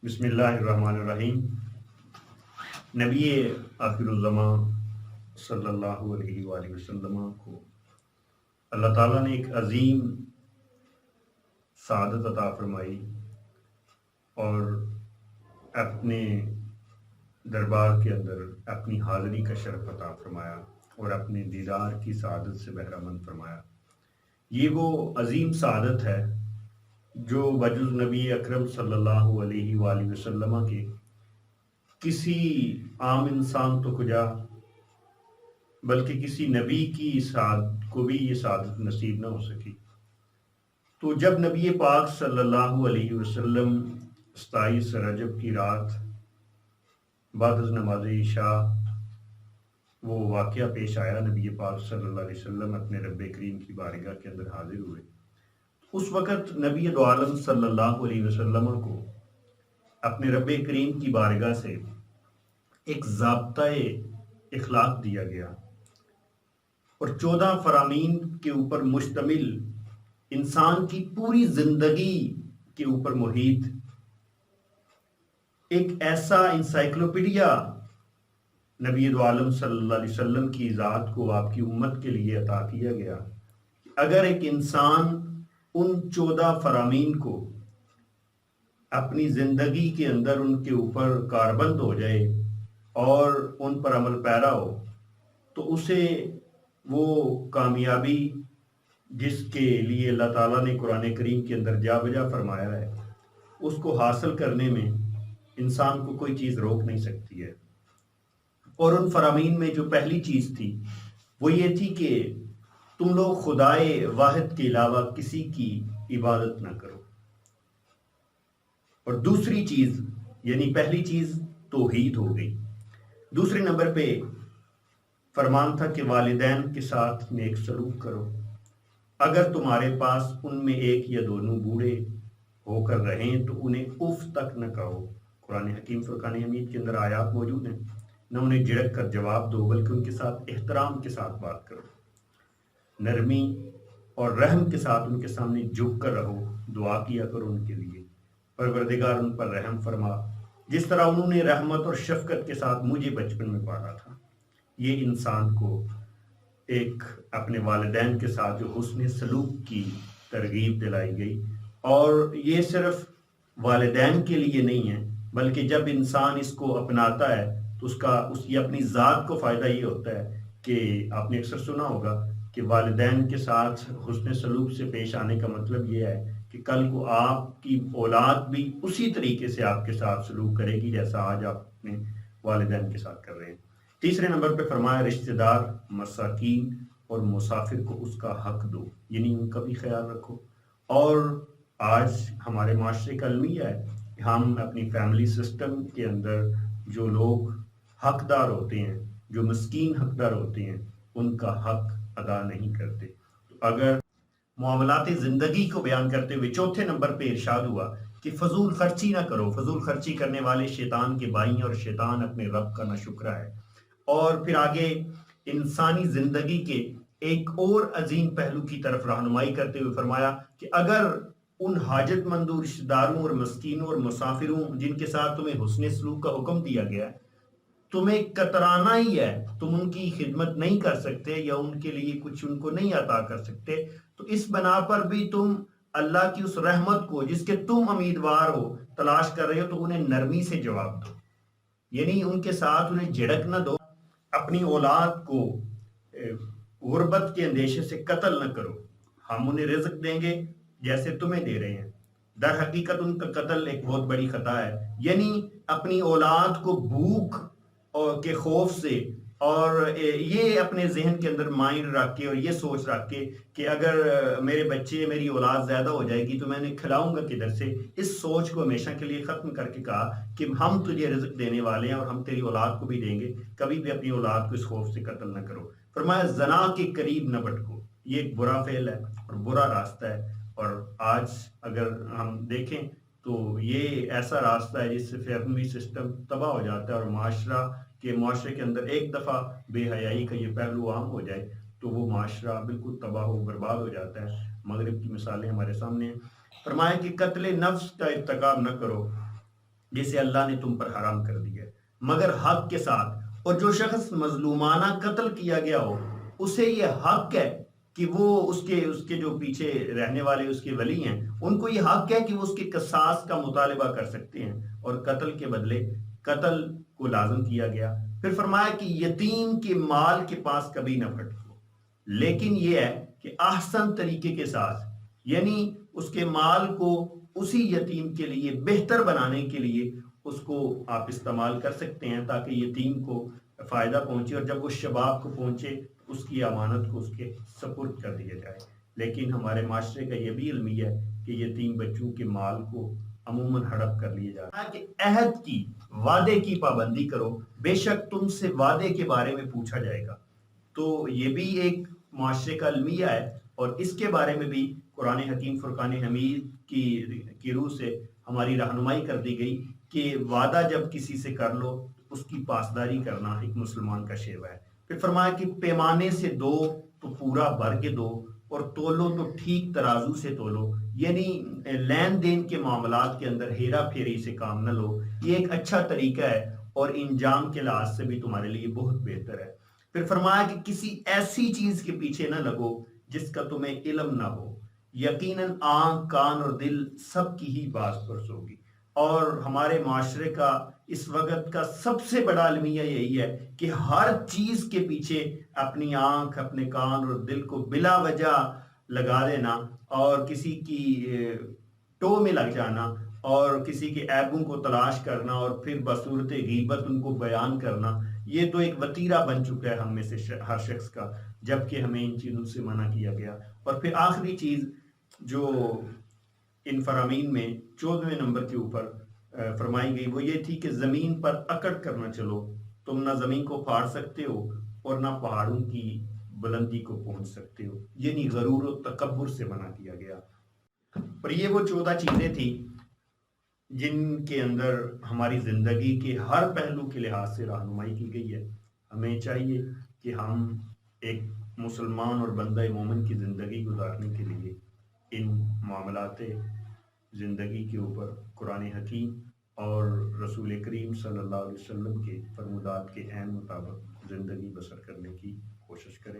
بسم اللہ الرحمن الرحیم۔ نبی آخر الزمان صلی اللہ علیہ وآلہ وسلم کو اللہ تعالیٰ نے ایک عظیم سعادت عطا فرمائی اور اپنے دربار کے اندر اپنی حاضری کا شرف عطا فرمایا اور اپنے دیدار کی سعادت سے بہرہ مند فرمایا۔ یہ وہ عظیم سعادت ہے جو بجز نبی اکرم صلی اللہ علیہ وآلہ وسلم کے کسی عام انسان تو کجا بلکہ کسی نبی کی سعادت کو بھی یہ سعادت نصیب نہ ہو سکی۔ تو جب نبی پاک صلی اللہ علیہ وسلم 27 رجب کی رات بعد از نماز عشاء وہ واقعہ پیش آیا، نبی پاک صلی اللہ علیہ وسلم اپنے رب کریم کی بارگاہ کے اندر حاضر ہوئے۔ اس وقت نبی دو عالم صلی اللہ علیہ وسلم کو اپنے رب کریم کی بارگاہ سے ایک ضابطۂ اخلاق دیا گیا اور 14 فرامین کے اوپر مشتمل انسان کی پوری زندگی کے اوپر محیط ایک ایسا انسائکلوپیڈیا نبی دو عالم صلی اللہ علیہ وسلم کی ذات کو آپ کی امت کے لیے عطا کیا گیا۔ اگر ایک انسان ان 14 فرامین کو اپنی زندگی کے اندر ان کے اوپر کاربند ہو جائے اور ان پر عمل پیرا ہو تو اسے وہ کامیابی جس کے لیے اللہ تعالیٰ نے قرآن کریم کے اندر جا بجا فرمایا ہے، اس کو حاصل کرنے میں انسان کو کوئی چیز روک نہیں سکتی ہے۔ اور ان فرامین میں جو پہلی چیز تھی وہ یہ تھی کہ تم لوگ خدائے واحد کے علاوہ کسی کی عبادت نہ کرو، اور دوسری چیز یعنی پہلی چیز توحید ہو گئی، دوسرے نمبر پہ فرمان تھا کہ والدین کے ساتھ نیک سلوک کرو، اگر تمہارے پاس ان میں ایک یا دونوں بوڑھے ہو کر رہیں تو انہیں اف تک نہ کہو۔ قرآن حکیم فرقان حمید کے اندر آیات موجود ہیں، نہ انہیں جھڑک کر جواب دو بلکہ ان کے ساتھ احترام کے ساتھ بات کرو، نرمی اور رحم کے ساتھ ان کے سامنے جھک کر رہو، دعا کیا کرو ان کے لیے، پروردگار ان پر رحم فرما جس طرح انہوں نے رحمت اور شفقت کے ساتھ مجھے بچپن میں پالا تھا۔ یہ انسان کو ایک اپنے والدین کے ساتھ جو حسن سلوک کی ترغیب دلائی گئی، اور یہ صرف والدین کے لیے نہیں ہے بلکہ جب انسان اس کو اپناتا ہے تو اس کی اپنی ذات کو فائدہ یہ ہوتا ہے کہ آپ نے اکثر سنا ہوگا کہ والدین کے ساتھ حسن سلوک سے پیش آنے کا مطلب یہ ہے کہ کل کو آپ کی اولاد بھی اسی طریقے سے آپ کے ساتھ سلوک کرے گی جیسا آج آپ اپنے والدین کے ساتھ کر رہے ہیں۔ تیسرے نمبر پہ فرمایا رشتہ دار، مساکین اور مسافر کو اس کا حق دو، یعنی ان کا بھی خیال رکھو۔ اور آج ہمارے معاشرے کا المیہ ہے کہ ہم اپنی فیملی سسٹم کے اندر جو لوگ حقدار ہوتے ہیں، جو مسکین حقدار ہوتے ہیں، ان کا حق ادا نہیں کرتے۔ تو اگر معاملات زندگی کو بیان کرتے ہوئے چوتھے نمبر پہ ارشاد ہوا کہ فضول خرچی نہ کرو، فضول خرچی کرنے والے شیطان کے بھائی ہیں اور شیطان اپنے رب کا ناشکرا ہے۔ اور پھر آگے انسانی زندگی کے ایک اور عظیم پہلو کی طرف رہنمائی کرتے ہوئے فرمایا کہ اگر ان حاجت مندوں، رشتہ داروں اور مسکینوں اور مسافروں جن کے ساتھ تمہیں حسن سلوک کا حکم دیا گیا ہے، تمہیں کترانا ہی ہے، تم ان کی خدمت نہیں کر سکتے یا ان کے لیے کچھ ان کو نہیں عطا کر سکتے، تو اس بنا پر بھی تم اللہ کی اس رحمت کو جس کے تم امیدوار ہو تلاش کر رہے ہو تو انہیں نرمی سے جواب دو، یعنی ان کے ساتھ انہیں جھڑک نہ دو، اپنی اولاد کو غربت کے اندیشے سے قتل نہ کرو، ہم انہیں رزق دیں گے جیسے تمہیں دے رہے ہیں، در حقیقت ان کا قتل ایک بہت بڑی خطا ہے، یعنی اپنی اولاد کو بھوک اور کے خوف سے اور یہ اپنے ذہن کے اندر مائنڈ رکھ کے اور یہ سوچ رکھ کے کہ اگر میرے بچے، میری اولاد زیادہ ہو جائے گی تو میں انہیں کھلاؤں گا کدھر سے، اس سوچ کو ہمیشہ کے لیے ختم کر کے کہا کہ ہم تجھے رزق دینے والے ہیں اور ہم تیری اولاد کو بھی دیں گے، کبھی بھی اپنی اولاد کو اس خوف سے قتل نہ کرو۔ فرمایا زنا کے قریب نہ بھٹکو، یہ ایک برا فعل ہے اور برا راستہ ہے، اور آج اگر ہم دیکھیں تو یہ ایسا راستہ ہے جس سے فیملی سسٹم تباہ ہو جاتا ہے، اور معاشرے کے اندر ایک دفعہ بے حیائی کا یہ پہلو عام ہو جائے تو وہ معاشرہ بالکل تباہ و برباد ہو جاتا ہے۔ مغرب کی مثالیں ہمارے سامنے ہیں۔ فرمایا کہ قتل نفس کا ارتکاب نہ کرو، جسے اللہ نے تم پر حرام کر دیا ہے مگر حق کے ساتھ، اور جو شخص مظلومانہ قتل کیا گیا ہو اسے یہ حق ہے کہ وہ اس کے جو پیچھے رہنے والے اس کے ولی ہیں ان کو یہ حق ہے کہ وہ اس کے قصاص کا مطالبہ کر سکتے ہیں، اور قتل کے بدلے قتل کو لازم کیا گیا۔ پھر فرمایا کہ یتیم کے مال کے پاس کبھی نہ پھٹکو، لیکن یہ ہے کہ احسن طریقے کے ساتھ، یعنی اس کے مال کو اسی یتیم کے لیے بہتر بنانے کے لیے اس کو آپ استعمال کر سکتے ہیں تاکہ یتیم کو فائدہ پہنچے، اور جب وہ شباب کو پہنچے اس کی امانت کو اس کے سپرد کر دیا جائے۔ لیکن ہمارے معاشرے کا یہ بھی المیہ ہے کہ یتیم بچوں کے مال کو عموماً ہڑپ کر لیے جاتا ہے کہ عہد کی، وعدے کی پابندی کرو، بے شک تم سے وعدے کے بارے میں پوچھا جائے گا۔ تو یہ بھی ایک معاشرے کا المیہ ہے، اور اس کے بارے میں بھی قرآن حکیم فرقان حمید کی روح سے ہماری رہنمائی کر دی گئی کہ وعدہ جب کسی سے کر لو اس کی پاسداری کرنا ایک مسلمان کا شیوہ ہے۔ پھر فرمایا کہ پیمانے سے دو تو پورا بھر کے دو، اور تولو تو ٹھیک ترازو سے تولو، یعنی لین دین کے معاملات کے اندر ہیرا پھیری سے کام نہ لو، یہ ایک اچھا طریقہ ہے اور انجام کے لحاظ سے بھی تمہارے لیے بہت بہتر ہے۔ پھر فرمایا کہ کسی ایسی چیز کے پیچھے نہ لگو جس کا تمہیں علم نہ ہو، یقیناً آنکھ، کان اور دل سب کی ہی باز پرس ہوگی۔ اور ہمارے معاشرے کا اس وقت کا سب سے بڑا المیہ یہی ہے کہ ہر چیز کے پیچھے اپنی آنکھ، اپنے کان اور دل کو بلا وجہ لگا دینا، اور کسی کی ٹو میں لگ جانا، اور کسی کے عیبوں کو تلاش کرنا اور پھر بصورت غیبت ان کو بیان کرنا، یہ تو ایک وتیرہ بن چکا ہے ہم میں سے ہر شخص کا، جبکہ ہمیں ان چیزوں سے منع کیا گیا۔ اور پھر آخری چیز جو ان فرامین میں 14ویں نمبر کے اوپر فرمائی گئی وہ یہ تھی کہ زمین پر اکڑ کر نہ چلو، تم نہ زمین کو پھاڑ سکتے ہو اور نہ پہاڑوں کی بلندی کو پہنچ سکتے ہو، یعنی غرور و تکبر سے منع کیا گیا۔ اور یہ وہ 14 چیزیں تھیں جن کے اندر ہماری زندگی کے ہر پہلو کے لحاظ سے رہنمائی کی گئی ہے۔ ہمیں چاہیے کہ ہم ایک مسلمان اور بندہ مومن کی زندگی گزارنے کے لیے ان معاملات زندگی کے اوپر قرآن حکیم اور رسول کریم صلی اللہ علیہ وسلم کے فرمودات کے عین مطابق زندگی بسر کرنے کی کوشش کریں۔